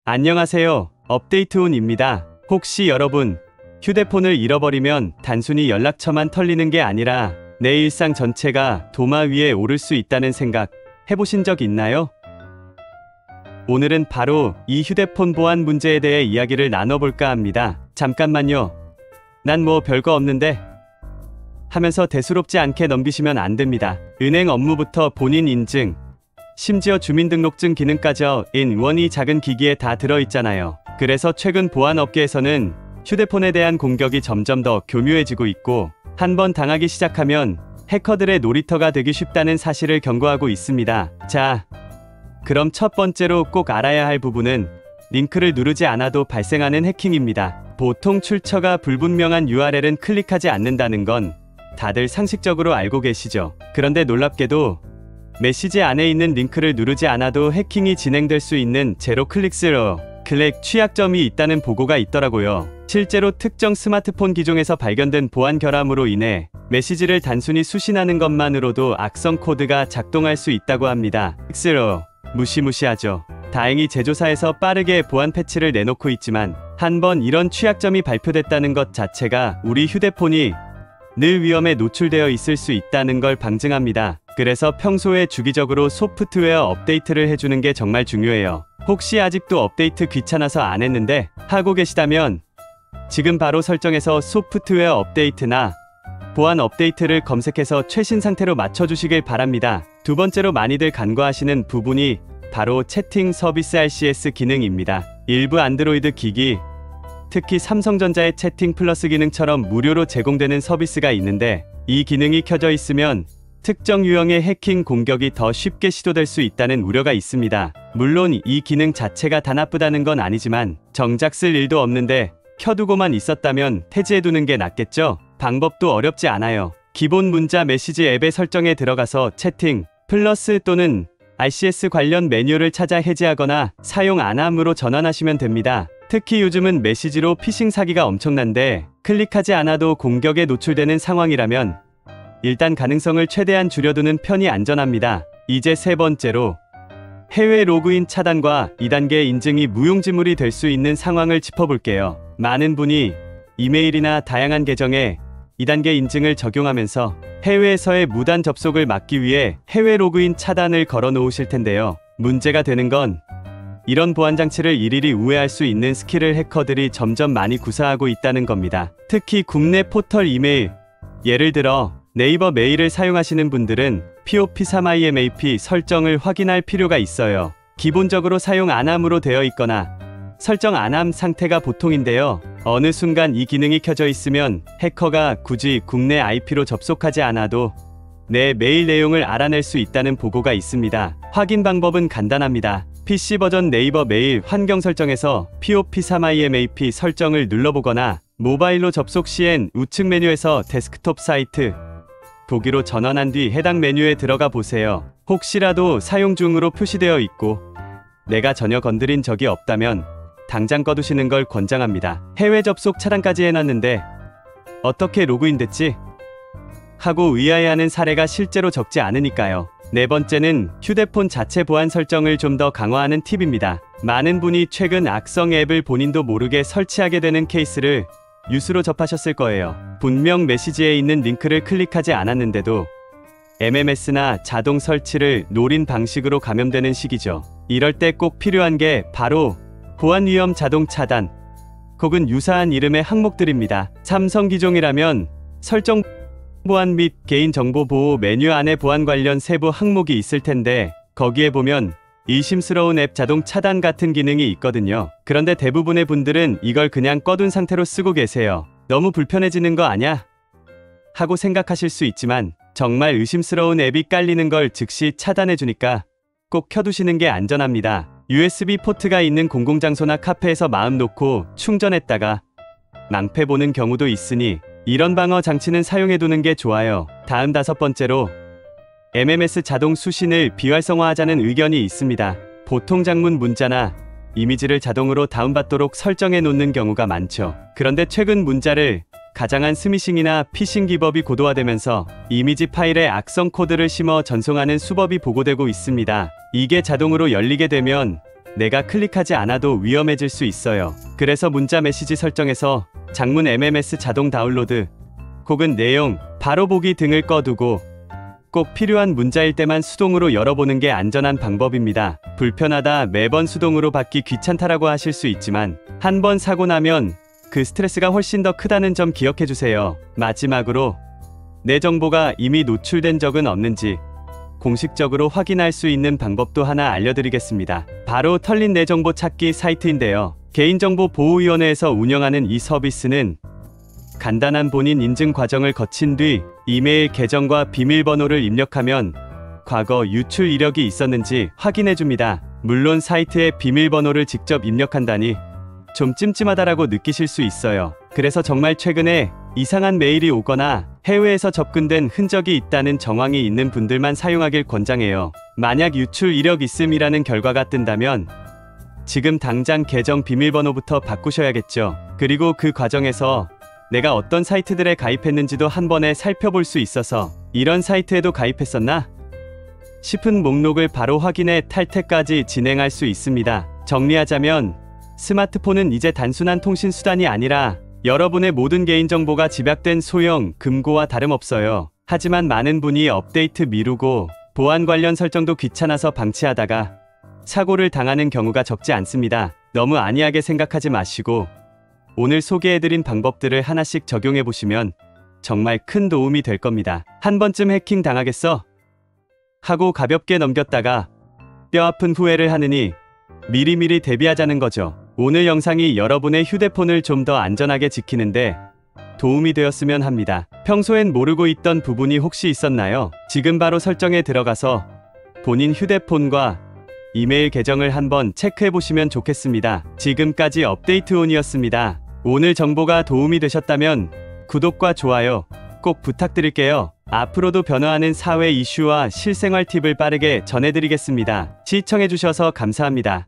안녕하세요. 업데이트온입니다. 혹시 여러분 휴대폰을 잃어버리면 단순히 연락처만 털리는 게 아니라 내 일상 전체가 도마 위에 오를 수 있다는 생각 해보신 적 있나요? 오늘은 바로 이 휴대폰 보안 문제에 대해 이야기를 나눠볼까 합니다. 잠깐만요. 난 뭐 별거 없는데 하면서 대수롭지 않게 넘기시면 안 됩니다. 은행 업무부터 본인 인증, 심지어 주민등록증 기능까지 인원이 작은 기기에 다 들어있잖아요. 그래서 최근 보안업계에서는 휴대폰에 대한 공격이 점점 더 교묘해지고 있고 한번 당하기 시작하면 해커들의 놀이터가 되기 쉽다는 사실을 경고하고 있습니다. 자, 그럼 첫 번째로 꼭 알아야 할 부분은 링크를 누르지 않아도 발생하는 해킹입니다. 보통 출처가 불분명한 URL은 클릭하지 않는다는 건 다들 상식적으로 알고 계시죠. 그런데 놀랍게도 메시지 안에 있는 링크를 누르지 않아도 해킹이 진행될 수 있는 제로 클릭 취약점이 있다는 보고가 있더라고요. 실제로 특정 스마트폰 기종에서 발견된 보안 결함으로 인해 메시지를 단순히 수신하는 것만으로도 악성 코드가 작동할 수 있다고 합니다. 무시무시하죠. 다행히 제조사에서 빠르게 보안 패치를 내놓고 있지만 한번 이런 취약점이 발표됐다는 것 자체가 우리 휴대폰이 늘 위험에 노출되어 있을 수 있다는 걸 방증합니다. 그래서 평소에 주기적으로 소프트웨어 업데이트를 해주는 게 정말 중요해요. 혹시 아직도 업데이트 귀찮아서 안 했는데 하고 계시다면 지금 바로 설정에서 소프트웨어 업데이트나 보안 업데이트를 검색해서 최신 상태로 맞춰주시길 바랍니다. 두 번째로 많이들 간과하시는 부분이 바로 채팅 서비스 RCS 기능입니다. 일부 안드로이드 기기, 특히 삼성전자의 채팅 플러스 기능처럼 무료로 제공되는 서비스가 있는데 이 기능이 켜져 있으면 특정 유형의 해킹 공격이 더 쉽게 시도될 수 있다는 우려가 있습니다. 물론 이 기능 자체가 다 나쁘다는 건 아니지만 정작 쓸 일도 없는데 켜두고만 있었다면 해지해두는 게 낫겠죠? 방법도 어렵지 않아요. 기본 문자 메시지 앱의 설정에 들어가서 채팅, 플러스 또는 RCS 관련 메뉴를 찾아 해지하거나 사용 안 함으로 전환하시면 됩니다. 특히 요즘은 메시지로 피싱 사기가 엄청난데 클릭하지 않아도 공격에 노출되는 상황이라면 일단 가능성을 최대한 줄여두는 편이 안전합니다. 이제 세 번째로 해외 로그인 차단과 2단계 인증이 무용지물이 될 수 있는 상황을 짚어볼게요. 많은 분이 이메일이나 다양한 계정에 2단계 인증을 적용하면서 해외에서의 무단 접속을 막기 위해 해외 로그인 차단을 걸어 놓으실 텐데요. 문제가 되는 건 이런 보안 장치를 일일이 우회할 수 있는 스킬을 해커들이 점점 많이 구사하고 있다는 겁니다. 특히 국내 포털 이메일, 예를 들어 네이버 메일을 사용하시는 분들은 POP3IMAP 설정을 확인할 필요가 있어요. 기본적으로 사용 안 함으로 되어 있거나 설정 안 함 상태가 보통인데요. 어느 순간 이 기능이 켜져 있으면 해커가 굳이 국내 IP로 접속하지 않아도 내 메일 내용을 알아낼 수 있다는 보고가 있습니다. 확인 방법은 간단합니다. PC 버전 네이버 메일 환경 설정에서 POP3IMAP 설정을 눌러보거나 모바일로 접속 시엔 우측 메뉴에서 데스크톱 사이트 보기로 전환한 뒤 해당 메뉴에 들어가 보세요. 혹시라도 사용 중으로 표시되어 있고 내가 전혀 건드린 적이 없다면 당장 꺼두시는 걸 권장합니다. 해외 접속 차단까지 해놨는데 어떻게 로그인 됐지? 하고 의아해하는 사례가 실제로 적지 않으니까요. 네 번째는 휴대폰 자체 보안 설정을 좀 더 강화하는 팁입니다. 많은 분이 최근 악성 앱을 본인도 모르게 설치하게 되는 케이스를 뉴스로 접하셨을 거예요. 분명 메시지에 있는 링크를 클릭하지 않았는데도 MMS나 자동 설치를 노린 방식으로 감염되는 시기죠. 이럴 때 꼭 필요한 게 바로 보안 위험 자동 차단 혹은 유사한 이름의 항목들입니다. 삼성 기종이라면 설정 보안 및 개인정보 보호 메뉴 안에 보안 관련 세부 항목이 있을 텐데 거기에 보면 의심스러운 앱 자동 차단 같은 기능이 있거든요. 그런데 대부분의 분들은 이걸 그냥 꺼둔 상태로 쓰고 계세요. 너무 불편해지는 거 아냐? 하고 생각하실 수 있지만 정말 의심스러운 앱이 깔리는 걸 즉시 차단해주니까 꼭 켜두시는 게 안전합니다. USB 포트가 있는 공공장소나 카페에서 마음 놓고 충전했다가 낭패 보는 경우도 있으니 이런 방어 장치는 사용해두는 게 좋아요. 다음 다섯 번째로 MMS 자동 수신을 비활성화하자는 의견이 있습니다. 보통 장문 문자나 이미지를 자동으로 다운받도록 설정해 놓는 경우가 많죠. 그런데 최근 문자를 가장한 스미싱이나 피싱 기법이 고도화되면서 이미지 파일에 악성 코드를 심어 전송하는 수법이 보고되고 있습니다. 이게 자동으로 열리게 되면 내가 클릭하지 않아도 위험해질 수 있어요. 그래서 문자 메시지 설정에서 장문 MMS 자동 다운로드 혹은 내용 바로 보기 등을 꺼두고 꼭 필요한 문자일 때만 수동으로 열어보는 게 안전한 방법입니다. 불편하다, 매번 수동으로 받기 귀찮다라고 하실 수 있지만 한 번 사고 나면 그 스트레스가 훨씬 더 크다는 점 기억해주세요. 마지막으로 내 정보가 이미 노출된 적은 없는지 공식적으로 확인할 수 있는 방법도 하나 알려드리겠습니다. 바로 털린 내 정보 찾기 사이트인데요. 개인정보보호위원회에서 운영하는 이 서비스는 간단한 본인 인증 과정을 거친 뒤 이메일 계정과 비밀번호를 입력하면 과거 유출 이력이 있었는지 확인해줍니다. 물론 사이트에 비밀번호를 직접 입력한다니 좀 찜찜하다라고 느끼실 수 있어요. 그래서 정말 최근에 이상한 메일이 오거나 해외에서 접근된 흔적이 있다는 정황이 있는 분들만 사용하길 권장해요. 만약 유출 이력 있음이라는 결과가 뜬다면 지금 당장 계정 비밀번호부터 바꾸셔야겠죠. 그리고 그 과정에서 내가 어떤 사이트들에 가입했는지도 한 번에 살펴볼 수 있어서 이런 사이트에도 가입했었나? 싶은 목록을 바로 확인해 탈퇴까지 진행할 수 있습니다. 정리하자면 스마트폰은 이제 단순한 통신 수단이 아니라 여러분의 모든 개인정보가 집약된 소형 금고와 다름없어요. 하지만 많은 분이 업데이트 미루고 보안 관련 설정도 귀찮아서 방치하다가 사고를 당하는 경우가 적지 않습니다. 너무 안이하게 생각하지 마시고 오늘 소개해드린 방법들을 하나씩 적용해보시면 정말 큰 도움이 될 겁니다. 한 번쯤 해킹 당하겠어? 하고 가볍게 넘겼다가 뼈아픈 후회를 하느니 미리미리 대비하자는 거죠. 오늘 영상이 여러분의 휴대폰을 좀 더 안전하게 지키는데 도움이 되었으면 합니다. 평소엔 모르고 있던 부분이 혹시 있었나요? 지금 바로 설정에 들어가서 본인 휴대폰과 이메일 계정을 한번 체크해보시면 좋겠습니다. 지금까지 업데이트온이었습니다. 오늘 정보가 도움이 되셨다면 구독과 좋아요 꼭 부탁드릴게요. 앞으로도 변화하는 사회 이슈와 실생활 팁을 빠르게 전해드리겠습니다. 시청해주셔서 감사합니다.